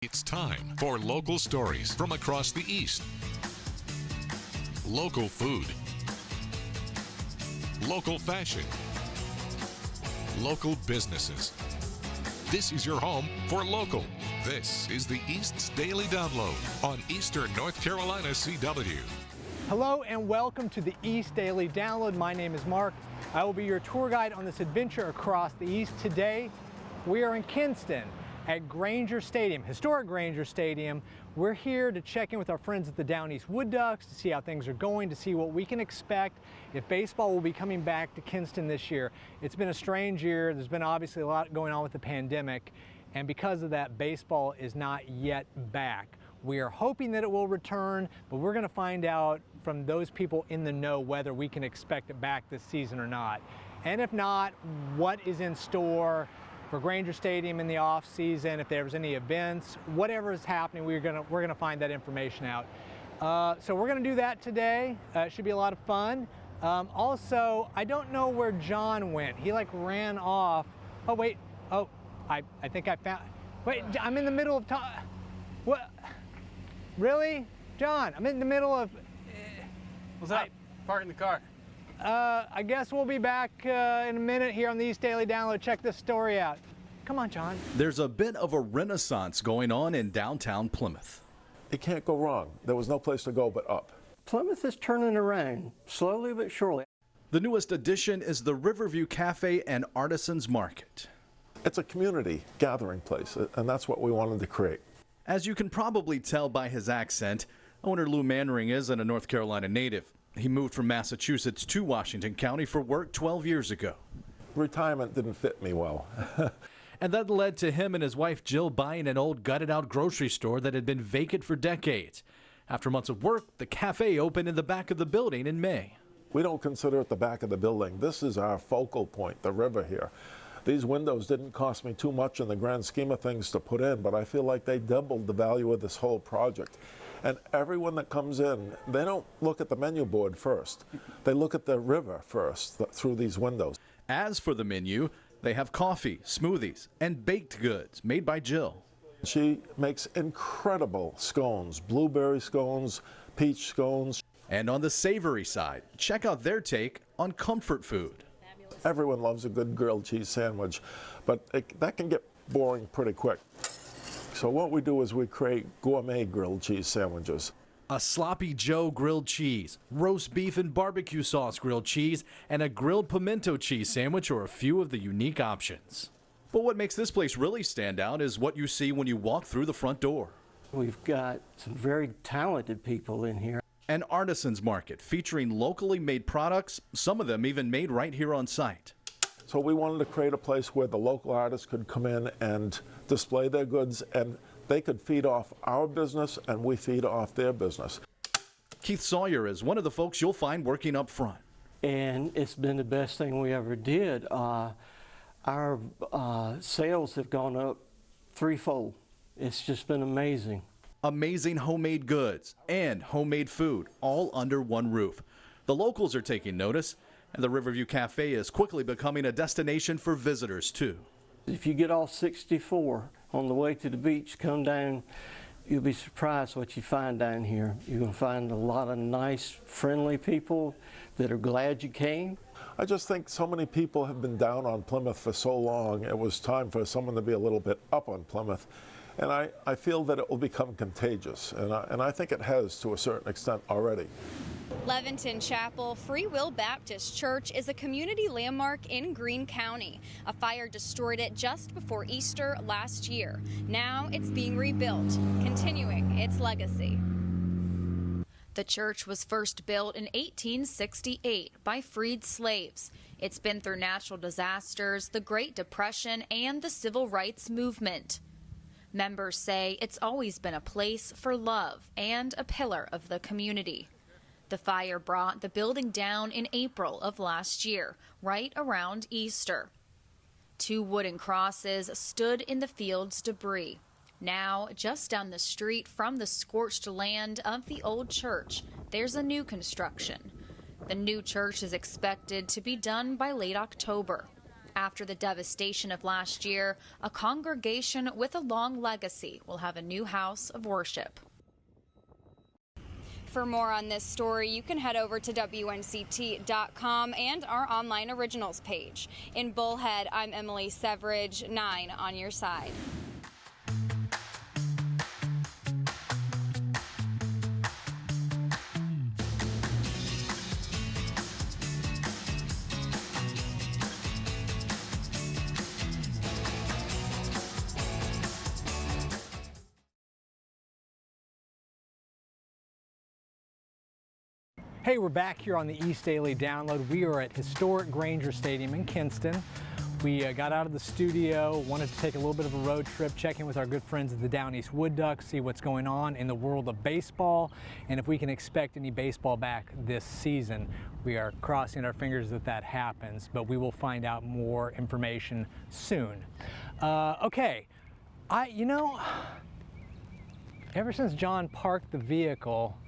It's time for local stories from across the East. Local food. Local fashion. Local businesses. This is your home for local. This is the East's Daily Download on Eastern North Carolina CW. Hello and welcome to the East Daily Download. My name is Mark. I will be your tour guide on this adventure across the East. Today, we are in Kinston at Granger Stadium, historic Granger Stadium. We're here to check in with our friends at the Down East Wood Ducks to see how things are going, to see what we can expect, if baseball will be coming back to Kinston this year. It's been a strange year. There's been obviously a lot going on with the pandemic, and because of that, baseball is not yet back. We are hoping that it will return, but we're going to find out from those people in the know whether we can expect it back this season or not. And if not, what is in store for Granger Stadium in the off season, if there's any events, whatever is happening, we're gonna find that information out. So we're gonna do that today. It should be a lot of fun. Also, I don't know where John went. He like ran off. Oh wait, oh, I think I found, wait, I'm in the middle of what? Really? John, I'm in the middle of, what's up? Parking the car. I guess we'll be back in a minute here on the East Daily Download. Check this story out. Come on, John. There's a bit of a renaissance going on in downtown Plymouth. It can't go wrong. There was no place to go but up. Plymouth is turning around, slowly but surely. The newest addition is the Riverview Cafe and Artisans Market. It's a community gathering place, and that's what we wanted to create. As you can probably tell by his accent, owner Lou Mannering isn't a North Carolina native. He moved from Massachusetts to Washington County for work 12 years ago. Retirement didn't fit me well. And that led to him and his wife Jill buying an old gutted-out grocery store that had been vacant for decades. After months of work, the cafe opened in the back of the building in May. We don't consider it the back of the building. This is our focal point, the river here. These windows didn't cost me too much in the grand scheme of things to put in, but I feel like they doubled the value of this whole project. And everyone that comes in, they don't look at the menu board first. They look at the river first through these windows. As for the menu, they have coffee, smoothies, and baked goods made by Jill. She makes incredible scones, blueberry scones, peach scones. And on the savory side, check out their take on comfort food. Everyone loves a good grilled cheese sandwich, but that can get boring pretty quick. So what we do is we create gourmet grilled cheese sandwiches. A Sloppy Joe grilled cheese, roast beef and barbecue sauce grilled cheese, and a grilled pimento cheese sandwich are a few of the unique options. But what makes this place really stand out is what you see when you walk through the front door. We've got some very talented people in here. An artisans market featuring locally made products, some of them even made right here on site. So we wanted to create a place where the local artists could come in and display their goods, and they could feed off our business and we feed off their business. Keith Sawyer is one of the folks you'll find working up front. And it's been the best thing we ever did. Our sales have gone up threefold. It's just been amazing. Amazing homemade goods and homemade food all under one roof. The locals are taking notice, and the Riverview Cafe is quickly becoming a destination for visitors too. If you get off 64 on the way to the beach, come down, you'll be surprised what you find down here. You're going to find a lot of nice, friendly people that are glad you came. I just think so many people have been down on Plymouth for so long. It was time for someone to be a little bit up on Plymouth. And I feel that it will become contagious, and I think it has to a certain extent already. Levington Chapel Freewill Baptist Church is a community landmark in Greene County. A fire destroyed it just before Easter last year. Now it's being rebuilt, continuing its legacy. The church was first built in 1868 by freed slaves. It's been through natural disasters, the Great Depression, and the Civil Rights Movement. Members say it's always been a place for love and a pillar of the community. The fire brought the building down in April of last year, right around Easter. 2 wooden crosses stood in the field's debris. Now, just down the street from the scorched land of the old church, there's a new construction. The new church is expected to be done by late October. After the devastation of last year, a congregation with a long legacy will have a new house of worship. For more on this story, you can head over to WNCT.com and our online originals page. In Bullhead, I'm Emily Severidge, 9 on your side. Hey, we're back here on the East Daily Download. We are at historic Granger Stadium in Kinston. We got out of the studio, wanted to take a little bit of a road trip, check in with our good friends at the Down East Wood Ducks, see what's going on in the world of baseball, and if we can expect any baseball back this season. We are crossing our fingers that that happens, but we will find out more information soon. Okay, ever since John parked the vehicle,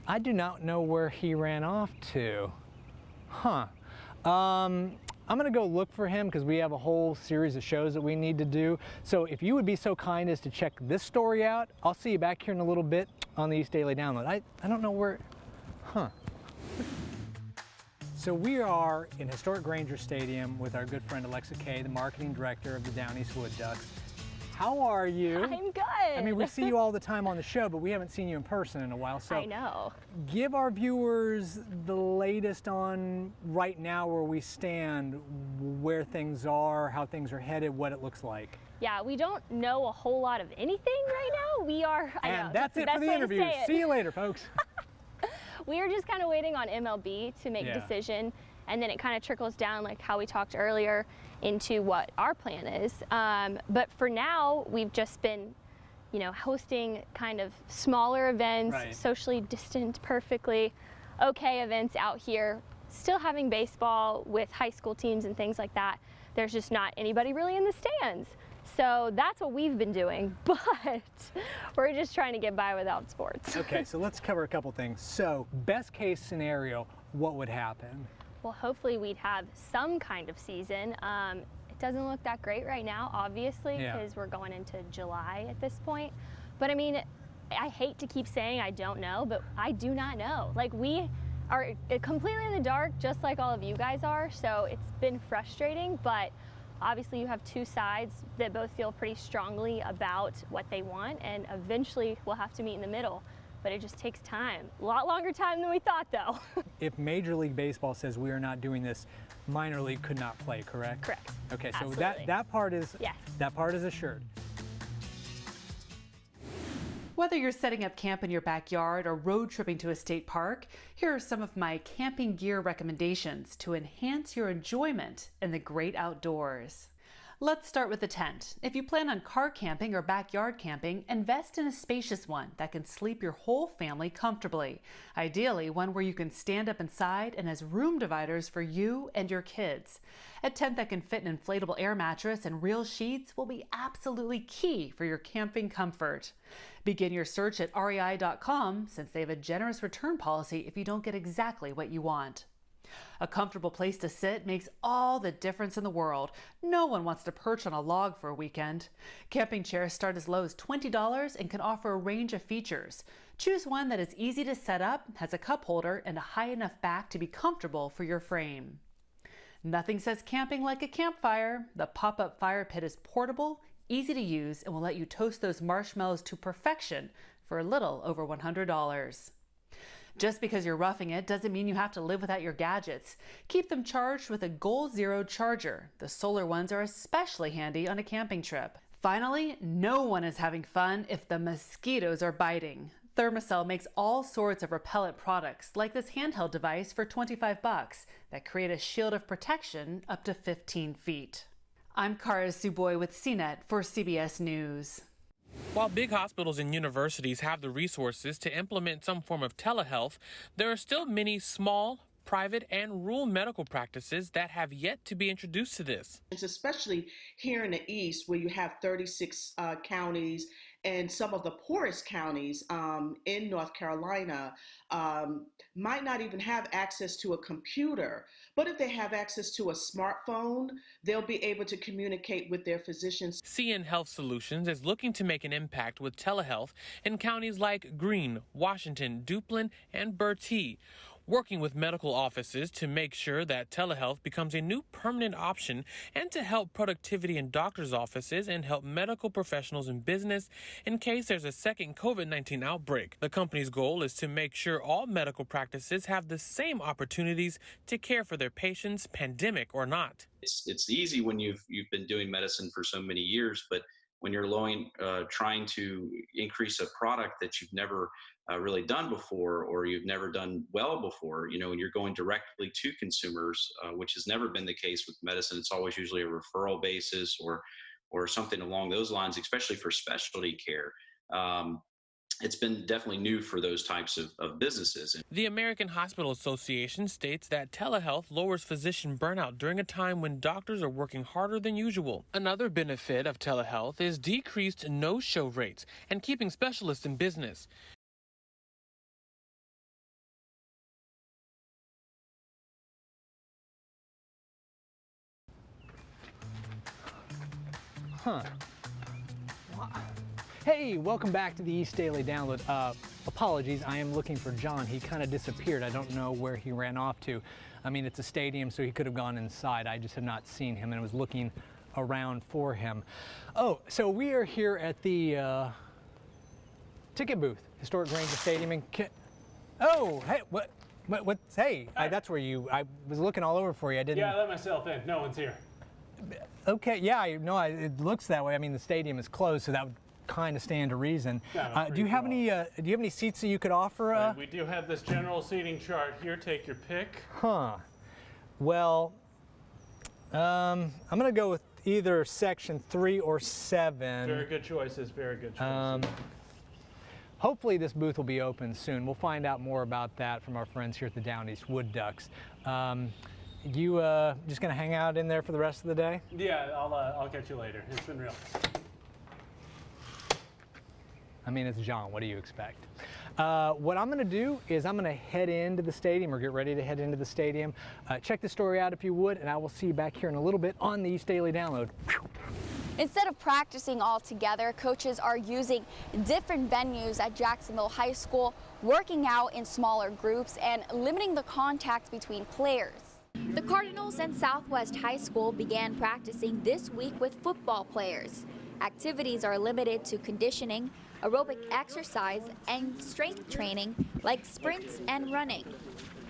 I do not know where he ran off to. I'm gonna go look for him because we have a whole series of shows that we need to do. So if you would be so kind as to check this story out, I'll see you back here in a little bit on the East Daily Download. I don't know where, So we are in historic Granger Stadium with our good friend Alexa Kay, the marketing director of the Down East Wood Ducks. How are you? I'm good. I mean, we see you all the time on the show, but we haven't seen you in person in a while. So I know. Give our viewers the latest on right now where we stand, where things are, how things are headed, what it looks like. Yeah, we don't know a whole lot of anything right now. We are, I know. And that's it for the interview. See you later, folks. We are just kind of waiting on MLB to make a decision, and then it kind of trickles down, like how we talked earlier, into what our plan is. But for now, we've just been, hosting kind of smaller events, socially distant, perfectly okay events out here, still having baseball with high school teams and things like that. There's just not anybody really in the stands. So that's what we've been doing, but we're just trying to get by without sports. Okay, so let's cover a couple things. So best case scenario, what would happen? Well, hopefully we'd have some kind of season. It doesn't look that great right now, obviously, because we're going into July at this point. But I mean, I hate to keep saying I don't know, but I do not know. Like, we are completely in the dark, just like all of you guys are. So it's been frustrating, but obviously you have two sides that both feel pretty strongly about what they want, and eventually we'll have to meet in the middle. But it just takes time. A lot longer time than we thought, though. If Major League Baseball says we are not doing this, minor league could not play, correct? Correct. Okay, so Absolutely. that part is that part is assured. Whether you're setting up camp in your backyard or road tripping to a state park, here are some of my camping gear recommendations to enhance your enjoyment in the great outdoors. Let's start with the tent. If you plan on car camping or backyard camping, invest in a spacious one that can sleep your whole family comfortably. Ideally, one where you can stand up inside and has room dividers for you and your kids. A tent that can fit an inflatable air mattress and real sheets will be absolutely key for your camping comfort. Begin your search at rei.com since they have a generous return policy if you don't get exactly what you want. A comfortable place to sit makes all the difference in the world. No one wants to perch on a log for a weekend. Camping chairs start as low as $20 and can offer a range of features. Choose one that is easy to set up, has a cup holder, and a high enough back to be comfortable for your frame. Nothing says camping like a campfire. The pop-up fire pit is portable, easy to use, and will let you toast those marshmallows to perfection for a little over $100. Just because you're roughing it doesn't mean you have to live without your gadgets. Keep them charged with a Goal Zero charger. The solar ones are especially handy on a camping trip. Finally, no one is having fun if the mosquitoes are biting. Thermacell makes all sorts of repellent products, like this handheld device for $25 that create a shield of protection up to 15 feet. I'm Kara Suboy with CNET for CBS News. While big hospitals and universities have the resources to implement some form of telehealth, there are still many small, private and rural medical practices that have yet to be introduced to this. It's especially here in the East where you have 36 counties and some of the poorest counties in North Carolina might not even have access to a computer. But if they have access to a smartphone, they'll be able to communicate with their physicians. CN Health Solutions is looking to make an impact with telehealth in counties like Greene, Washington, Duplin, and Bertie, working with medical offices to make sure that telehealth becomes a new permanent option and to help productivity in doctors' offices and help medical professionals in business in case there's a second COVID-19 outbreak. The company's goal is to make sure all medical practices have the same opportunities to care for their patients, pandemic or not. It's easy when you've been doing medicine for so many years, but when you're trying to increase a product that you've never really done before, or you've never done well before, when you're going directly to consumers, which has never been the case with medicine. It's always usually a referral basis or something along those lines, especially for specialty care. It's been definitely new for those types of businesses. The American Hospital Association states that telehealth lowers physician burnout during a time when doctors are working harder than usual. Another benefit of telehealth is decreased no-show rates and keeping specialists in business. Hey, welcome back to the East Daily Download. Apologies, I am looking for John. He kind of disappeared. I don't know where he ran off to. I mean, it's a stadium, so he could have gone inside. I just have not seen him and was looking around for him. Oh, so we are here at the ticket booth, Historic Granger Stadium in Oh, hey, what's, hey, that's where I was looking all over for you. I didn't. Yeah, I let myself in. No one's here. Okay, yeah, it looks that way. I mean, the stadium is closed, so that would kind of stand to reason. Do you have any seats that you could offer? We do have this general seating chart here. Take your pick. Huh. Well, I'm going to go with either section 3 or 7. Very good choices. Very good choices. Hopefully this booth will be open soon. We'll find out more about that from our friends here at the Down East Wood Ducks. You just going to hang out in there for the rest of the day? Yeah, I'll catch you later. It's been real. I mean, it's John. What do you expect? What I'm going to do is I'm going to head into the stadium or get ready to head into the stadium. Check the story out if you would, and I will see you back here in a little bit on the East Daily Download. Instead of practicing all together, coaches are using different venues at Jacksonville High School, working out in smaller groups and limiting the contact between players. The Cardinals and Southwest High School began practicing this week with football players. Activities are limited to conditioning, aerobic exercise, and strength training like sprints and running.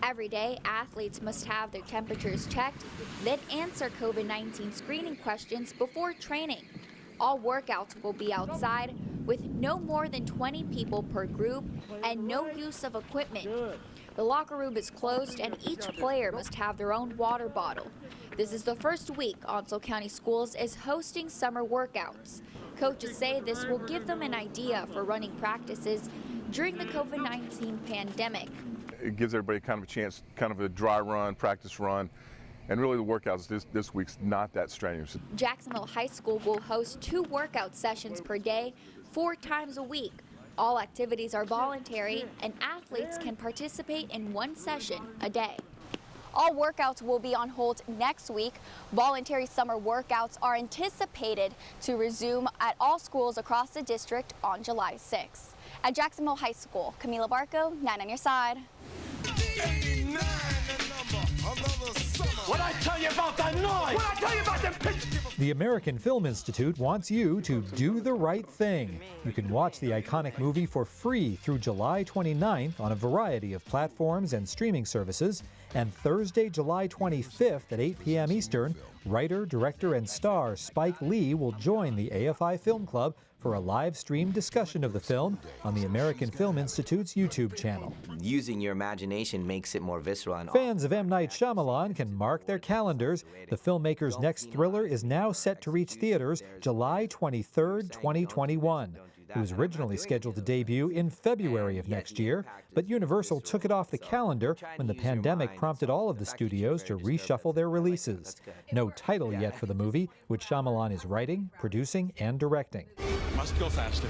Every day, athletes must have their temperatures checked, then answer COVID-19 screening questions before training. All workouts will be outside with no more than 20 people per group and no use of equipment. The locker room is closed and each player must have their own water bottle. This is the first week Onslow County Schools is hosting summer workouts. Coaches say this will give them an idea for running practices during the COVID-19 pandemic. It gives everybody kind of a chance, kind of a dry run, practice run, and really the workouts this week's not that strenuous. Jacksonville High School will host 2 workout sessions per day, 4 times a week. All activities are voluntary and athletes can participate in 1 session a day. All workouts will be on hold next week. Voluntary summer workouts are anticipated to resume at all schools across the district on July 6th. At Jacksonville High School, Camila Barco, 9 on your side. What I tell you about that noise? What I tell you about them pictures? The American Film Institute wants you to do the right thing. You can watch the iconic movie for free through July 29th on a variety of platforms and streaming services. And Thursday, July 25th at 8 p.m. Eastern, writer, director, and star Spike Lee will join the AFI Film Club for a live stream discussion of the film on the American Film Institute's YouTube channel. Using your imagination makes it more visceral. And fans of M. Night Shyamalan can mark their calendars. The filmmaker's next thriller is now set to reach theaters July 23rd, 2021. It was originally scheduled to debut in February of next year, but Universal took it off the calendar when the pandemic prompted all of the studios to reshuffle their releases. No title yet for the movie, which Shyamalan is writing, producing, and directing. Must go faster.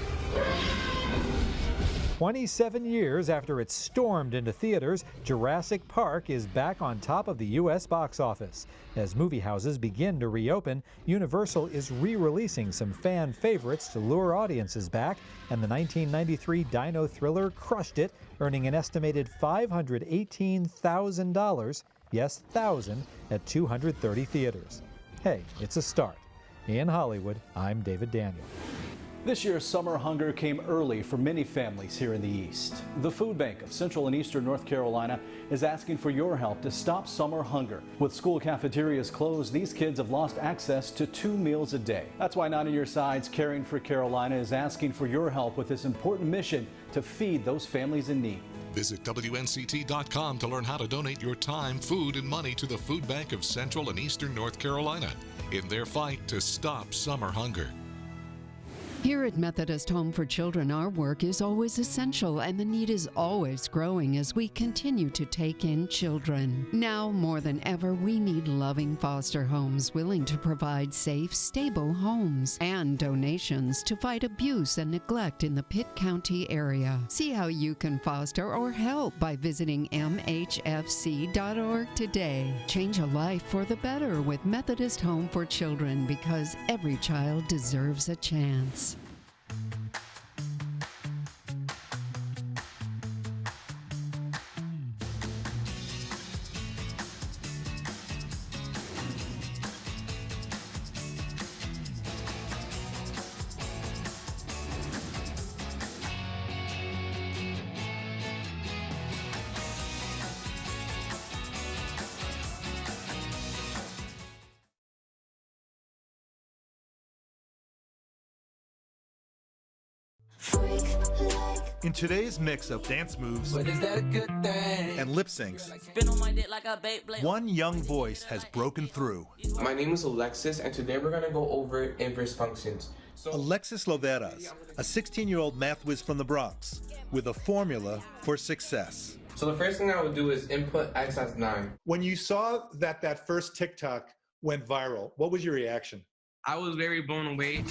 27 years after it stormed into theaters, Jurassic Park is back on top of the U.S. box office. As movie houses begin to reopen, Universal is re-releasing some fan favorites to lure audiences back, and the 1993 dino thriller crushed it, earning an estimated $518,000, yes, thousand, at 230 theaters. Hey, it's a start. In Hollywood, I'm David Daniel. This year's summer hunger came early for many families here in the East. The Food Bank of Central and Eastern North Carolina is asking for your help to stop summer hunger. With school cafeterias closed, these kids have lost access to 2 meals a day. That's why 9 on Your Side's Caring for Carolina is asking for your help with this important mission to feed those families in need. Visit WNCT.com to learn how to donate your time, food, and money to the Food Bank of Central and Eastern North Carolina in their fight to stop summer hunger. Here at Methodist Home for Children, our work is always essential and the need is always growing as we continue to take in children. Now more than ever, we need loving foster homes willing to provide safe, stable homes and donations to fight abuse and neglect in the Pitt County area. See how you can foster or help by visiting MHFC.org today. Change a life for the better with Methodist Home for Children, because every child deserves a chance. In today's mix of dance moves and lip syncs, one young voice has broken through. My name is Alexis, and today we're going to go over inverse functions. Alexis Loveras, a 16-year-old math whiz from the Bronx, with a formula for success. So the first thing I would do is input x as 9. When you saw that first TikTok went viral, what was your reaction? I was very blown away.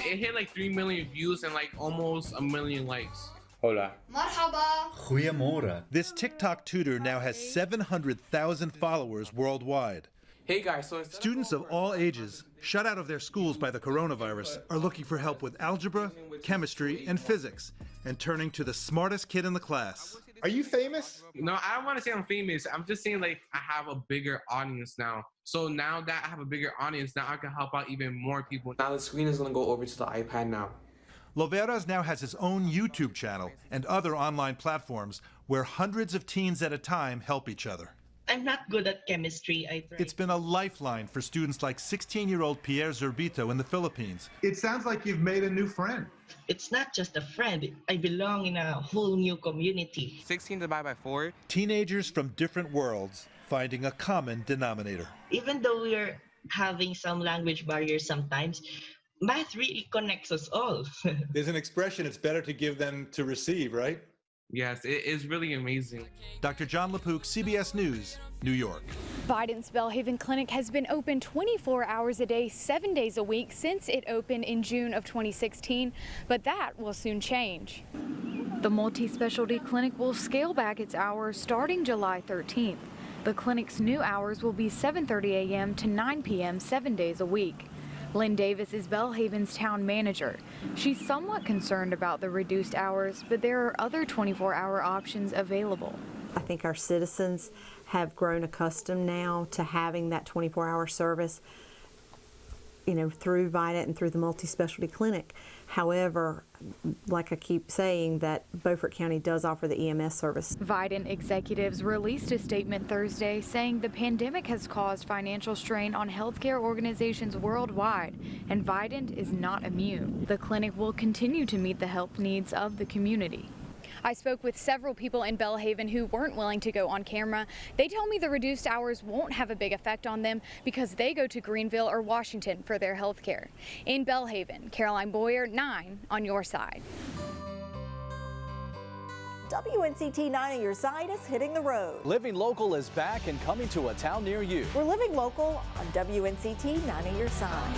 It hit like 3 million views and like almost 1 million likes. Hola. Marhaba. Goeiemorgen. This TikTok tutor now has 700,000 followers worldwide. Hey guys, so students of all ages, shut out of their schools by the coronavirus, are looking for help with algebra, chemistry, and physics, and turning to the smartest kid in the class. Are you famous? No, I don't want to say I'm famous. I'm just saying like I have a bigger audience now. So now that I have a bigger audience, now I can help out even more people. Now the screen is going to go over to the iPad now. Loveras now has his own YouTube channel and other online platforms where hundreds of teens at a time help each other. I'm not good at chemistry. It's been a lifeline for students like 16-year-old Pierre Zerbito in the Philippines. It sounds like you've made a new friend. It's not just a friend. I belong in a whole new community. 16 divided by 4. Teenagers from different worlds finding a common denominator. Even though we're having some language barriers sometimes, math really connects us all. There's an expression, it's better to give than to receive, right? Yes, it is really amazing. Dr. John LaPook, CBS News, New York. Biden's Bellhaven Clinic has been open 24 hours a day, 7 days a week since it opened in June of 2016, but that will soon change. The multi-specialty clinic will scale back its hours starting July 13th. The clinic's new hours will be 7:30 a.m. to 9 p.m. 7 days a week. Lynn Davis is Bellhaven's town manager. She's somewhat concerned about the reduced hours, but there are other 24-hour options available. I think our citizens have grown accustomed now to having that 24-hour service, through Vidant and through the multi-specialty clinic. However, like I keep saying, that Beaufort County does offer the EMS service. Vidant executives released a statement Thursday saying the pandemic has caused financial strain on healthcare organizations worldwide, and Vidant is not immune. The clinic will continue to meet the health needs of the community. I spoke with several people in Belhaven who weren't willing to go on camera. They tell me the reduced hours won't have a big effect on them because they go to Greenville or Washington for their health care. In Belhaven, Caroline Boyer, 9 on your side. WNCT 9 on your side is hitting the road. Living Local is back and coming to a town near you. We're Living Local on WNCT 9 on your side.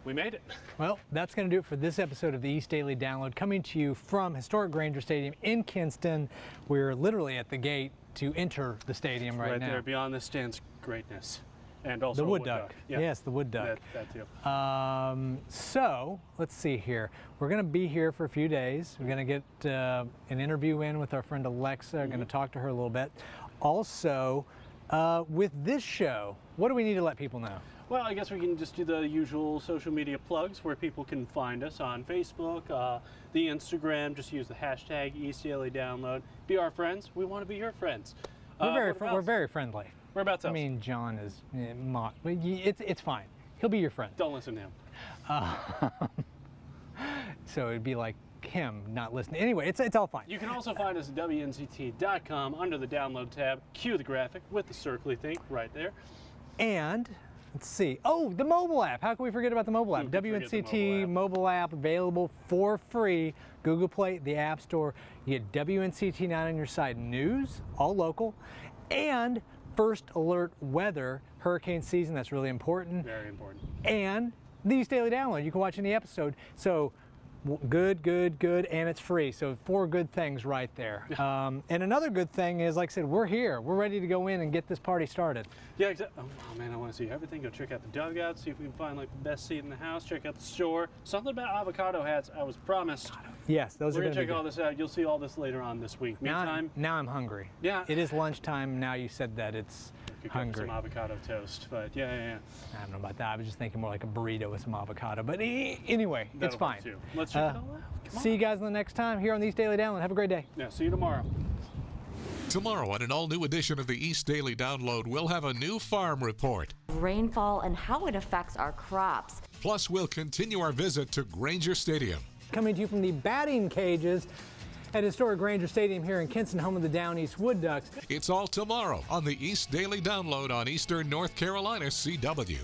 We made it. Well, that's going to do it for this episode of the East Daily Download, coming to you from historic Granger Stadium in Kinston. We're literally at the gate to enter the stadium right now. Right there, beyond the stands greatness. And also the wood duck. Yeah. Yes, the wood duck. That too. So let's see here. We're going to be here for a few days. We're going to get an interview in with our friend Alexa. We're going to talk to her a little bit. Also, with this show, what do we need to let people know? Well, I guess we can just do the usual social media plugs where people can find us on Facebook, the Instagram. Just use the hashtag EastDailyDownload. Be our friends. We want to be your friends. We're very friendly. Whereabouts else? I mean, John is it's fine. He'll be your friend. Don't listen to him. So it'd be like him not listening. Anyway, it's all fine. You can also find us at WNCT.com under the download tab. Cue the graphic with the circly thing right there. And let's see. Oh, the mobile app. How can we forget about the mobile app? WNCT mobile app available for free. Google Play, the App Store. You get WNCT 9 on your side news, all local, and first alert weather, hurricane season. That's really important. Very important. And the East Daily Download. You can watch any episode. So good, and it's free. So 4 good things right there. And another good thing is, like I said, we're here. We're ready to go in and get this party started. Yeah, exactly. Oh man, I want to see everything. Go check out the dugout, see if we can find like the best seat in the house. Check out the store. Something about avocado hats. I was promised. Yes, those are going going to to check all this out. You'll see all this later on this week. Meantime, now I'm hungry. Yeah, it is lunchtime. Now you said that it's hungry. Some avocado toast, but yeah. I don't know about that. I was just thinking more like a burrito with some avocado. But anyway, it's fine. Too. Let's check it all out. See you guys the next time here on the East Daily Download. Have a great day. Yeah, see you tomorrow. Tomorrow on an all-new edition of the East Daily Download, we'll have a new farm report. Rainfall and how it affects our crops. Plus, we'll continue our visit to Granger Stadium. Coming to you from the batting cages at historic Granger Stadium here in Kinston, home of the Down East Wood Ducks. It's all tomorrow on the East Daily Download on Eastern North Carolina CW.